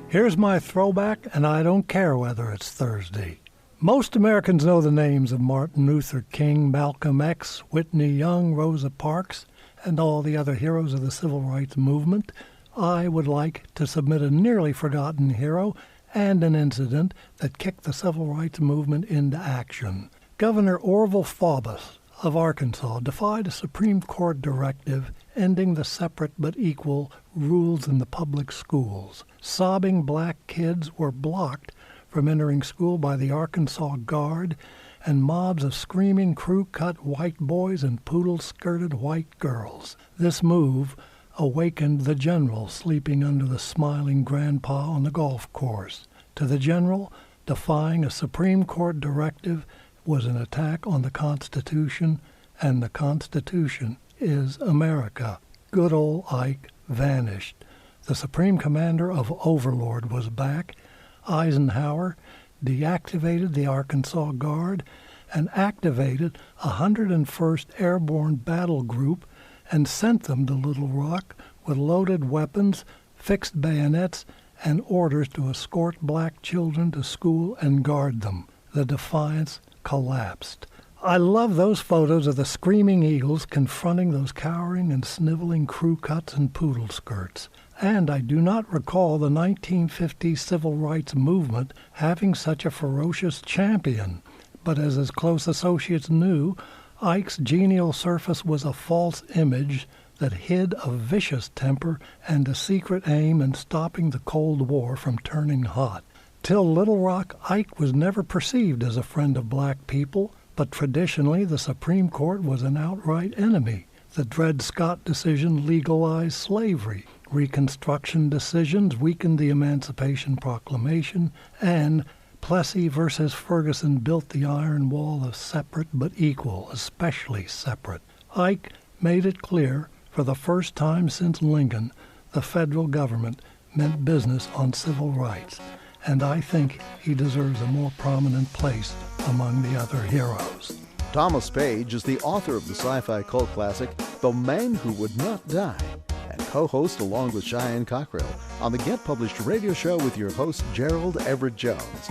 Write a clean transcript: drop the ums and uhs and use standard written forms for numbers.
Here's my throwback, and I don't care whether it's Thursday. Most Americans know the names of Martin Luther King, Malcolm X, Whitney Young, Rosa Parks, and all the other heroes of the civil rights movement. I would like to submit a nearly forgotten hero and an incident that kicked the civil rights movement into action. Governor Orville Faubus of Arkansas defied a Supreme Court directive ending the separate but equal rules in the public schools. Sobbing black kids were blocked from entering school by the Arkansas Guard, and mobs of screaming crew-cut white boys and poodle-skirted white girls. This move awakened the general sleeping under the smiling grandpa on the golf course. To the general, defying a Supreme Court directive was an attack on the Constitution, and the Constitution is America. Good old Ike vanished. The Supreme Commander of Overlord was back. Eisenhower deactivated the Arkansas Guard and activated 101st Airborne Battle Group and sent them to Little Rock with loaded weapons, fixed bayonets, and orders to escort black children to school and guard them. The Defiance collapsed. I love those photos of the screaming eagles confronting those cowering and sniveling crew cuts and poodle skirts. And I do not recall the 1950s civil rights movement having such a ferocious champion. But as his close associates knew, Ike's genial surface was a false image that hid a vicious temper and a secret aim in stopping the Cold War from turning hot. Till Little Rock, Ike was never perceived as a friend of black people, but traditionally the Supreme Court was an outright enemy. The Dred Scott decision legalized slavery. Reconstruction decisions weakened the Emancipation Proclamation, and Plessy versus Ferguson built the iron wall of separate but equal, especially separate. Ike made it clear, for the first time since Lincoln, the federal government meant business on civil rights, and I think he deserves a more prominent place among the other heroes. Thomas Page is the author of the sci-fi cult classic The Man Who Would Not Die, and co-host along with Cheyenne Cockrell on the Get Published radio show with your host Gerald Everett Jones.